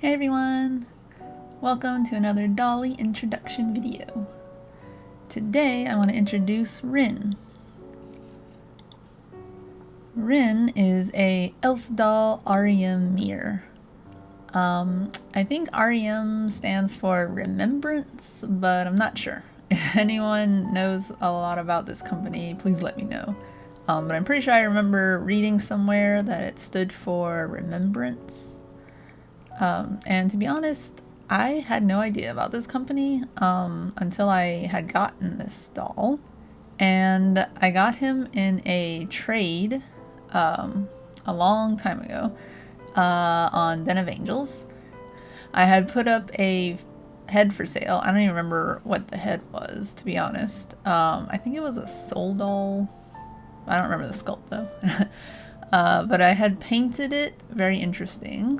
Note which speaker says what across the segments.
Speaker 1: Hey everyone! Welcome to another Dolly introduction video. Today I want to introduce Rin. Rin is a ElfDoll Rem mirror. I think REM stands for remembrance, but I'm not sure. If anyone knows a lot about this company, please let me know. But I'm pretty sure I remember reading somewhere that it stood for remembrance. And to be honest, I had no idea about this company until I had gotten this doll. And I got him in a trade a long time ago on Den of Angels. I had put up a head for sale. I don't even remember what the head was, to be honest. I think it was a soul doll. I don't remember the sculpt though. But I had painted it very interesting,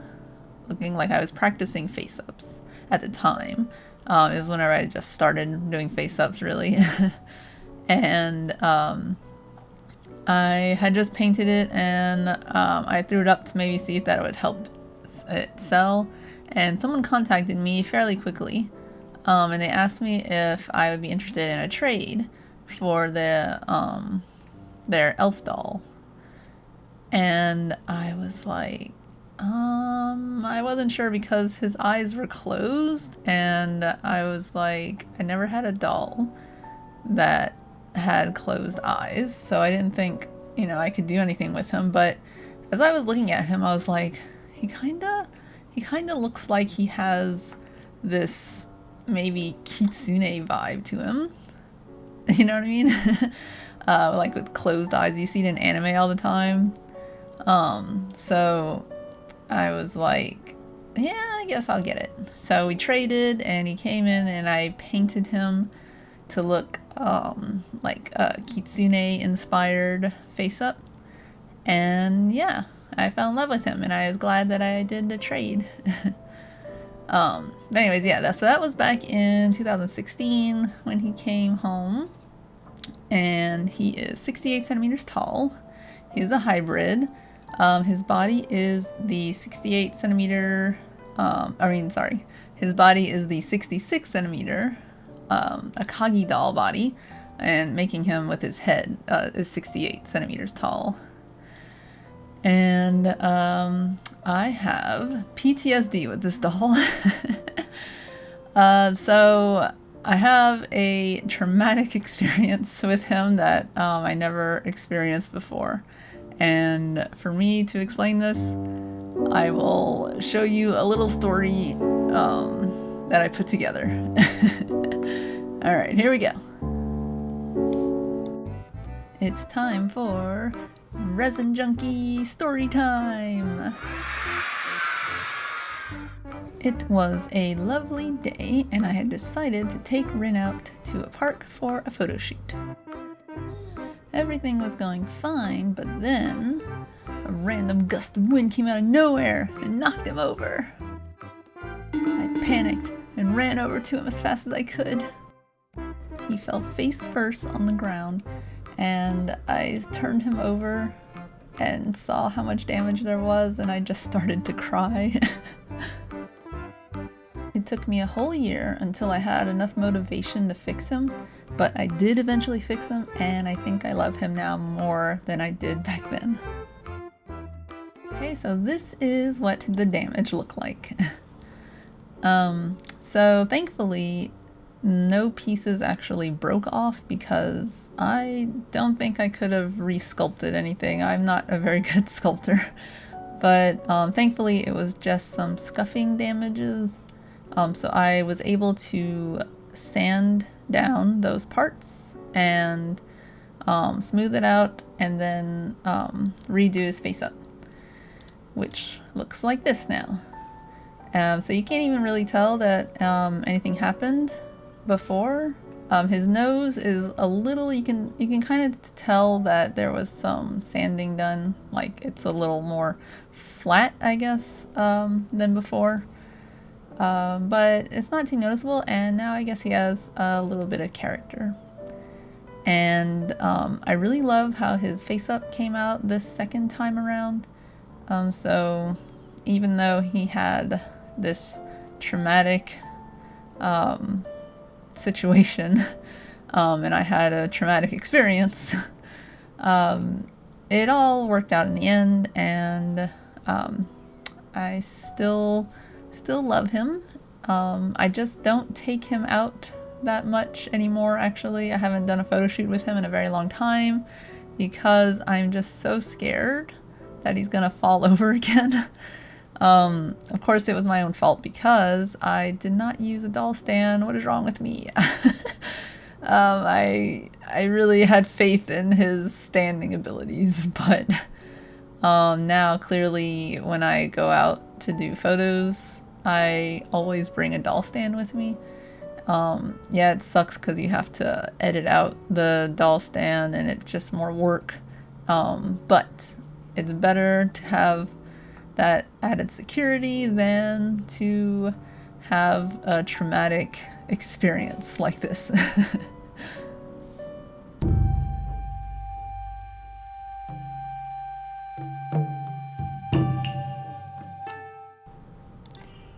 Speaker 1: looking like I was practicing face-ups at the time. It was whenever I just started doing face-ups, really. And I had just painted it, and I threw it up to maybe see if that would help it sell. And someone contacted me fairly quickly, and they asked me if I would be interested in a trade for their ElfDoll. And I was like, I wasn't sure because his eyes were closed, and I was like, I never had a doll that had closed eyes, so I didn't think, I could do anything with him. But as I was looking at him, I was like, he kinda looks like he has this maybe kitsune vibe to him. You know what I mean? Like with closed eyes, you see it in anime all the time. So I was like, yeah, I guess I'll get it. So we traded, and he came in, and I painted him to look like a kitsune inspired face up. And yeah, I fell in love with him, and I was glad that I did the trade. But anyways, yeah, so that was back in 2016 when he came home. And he is 68 centimeters tall. He's a hybrid. His body is the 68 centimeter, his body is the 66 centimeter Akagi Doll body, and making him with his head is 68 centimeters tall. And I have PTSD with this doll. So I have a traumatic experience with him that I never experienced before. And for me to explain this, I will show you a little story that I put together. Alright, here we go. It's time for Resin Junky story time! It was a lovely day, and I had decided to take Rin out to a park for a photo shoot. Everything was going fine, but then a random gust of wind came out of nowhere and knocked him over. I panicked and ran over to him as fast as I could. He fell face first on the ground, and I turned him over and saw how much damage there was, and I just started to cry. It took me a whole year until I had enough motivation to fix him, but I did eventually fix him, and I think I love him now more than I did back then. Okay, so this is what the damage looked like. So thankfully, no pieces actually broke off because I don't think I could have resculpted anything. I'm not a very good sculptor, but thankfully it was just some scuffing damages. So I was able to sand down those parts and smooth it out, and then redo his face up, which looks like this now. So you can't even really tell that anything happened before. His nose is a little, you can kind of tell that there was some sanding done, like it's a little more flat, I guess, than before. But it's not too noticeable, and now I guess he has a little bit of character. And I really love how his face-up came out this second time around. So even though he had this traumatic situation, and I had a traumatic experience. It all worked out in the end, and I still love him. I just don't take him out that much anymore, actually. I haven't done a photo shoot with him in a very long time because I'm just so scared that he's gonna fall over again. Of course it was my own fault because I did not use a doll stand. What is wrong with me? I really had faith in his standing abilities, but now clearly when I go out to do photos, I always bring a doll stand with me. Yeah, it sucks because you have to edit out the doll stand and it's just more work, but it's better to have that added security than to have a traumatic experience like this.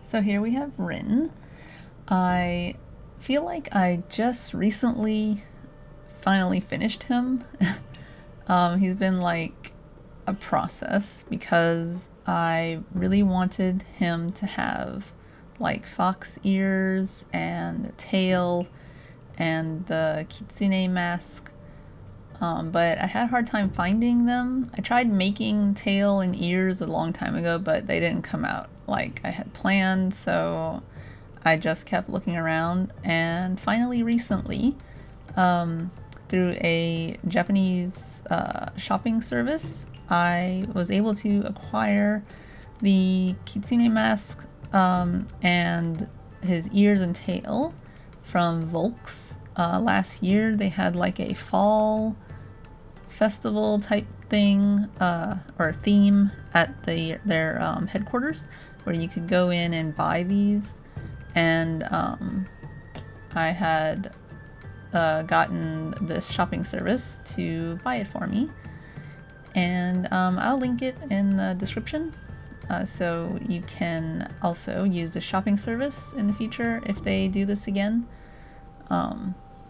Speaker 1: So here we have Rin. I feel like I just recently finally finished him. He's been like a process because I really wanted him to have like fox ears and a tail and the kitsune mask, but I had a hard time finding them. I tried making tail and ears a long time ago, but they didn't come out like I had planned, so I just kept looking around, and finally recently, through a Japanese shopping service, I was able to acquire the kitsune mask and his ears and tail from Volks. Last year they had like a fall festival type thing or theme at their headquarters where you could go in and buy these, and I had gotten this shopping service to buy it for me, and I'll link it in the description, so you can also use the shopping service in the future if they do this again.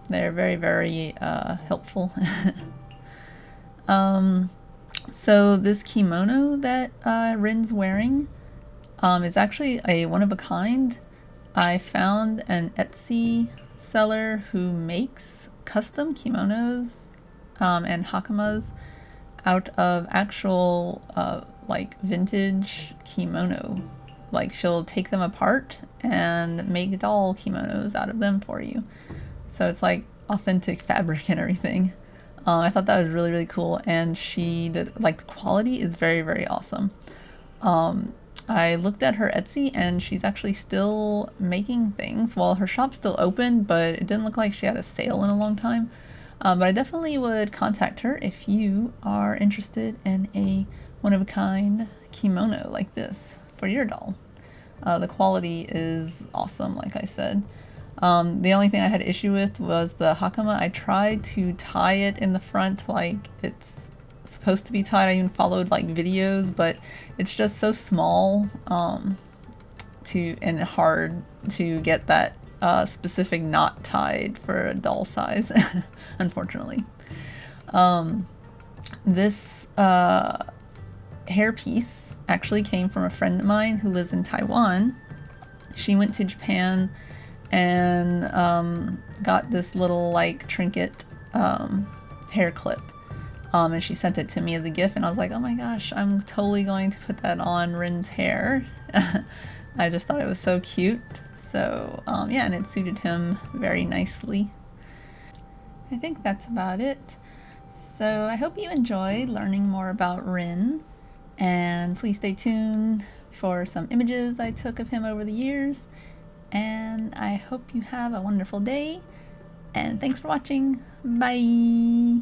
Speaker 1: They're very, very helpful. So this kimono that Rin's wearing is actually a one-of-a-kind. I found an Etsy seller who makes custom kimonos and hakamas out of actual like vintage kimono. Like she'll take them apart and make doll kimonos out of them for you. So it's like authentic fabric and everything. I thought that was really, really cool, and the quality is very, very awesome. I looked at her Etsy and she's actually still making things. Well, her shop's still open, but it didn't look like she had a sale in a long time. But I definitely would contact her if you are interested in a one-of-a-kind kimono like this for your doll. The quality is awesome, like I said. The only thing I had issue with was the hakama. I tried to tie it in the front like it's supposed to be tied. I even followed like videos, but it's just so small and hard to get that specific knot tied for a doll size, unfortunately. This hairpiece actually came from a friend of mine who lives in Taiwan. She went to Japan and got this little like trinket hair clip, and she sent it to me as a gift, and I was like, oh my gosh, I'm totally going to put that on Rin's hair. I just thought it was so cute. So yeah, and it suited him very nicely. I think that's about it. So I hope you enjoyed learning more about Rin, and please stay tuned for some images I took of him over the years. And I hope you have a wonderful day, and thanks for watching. Bye!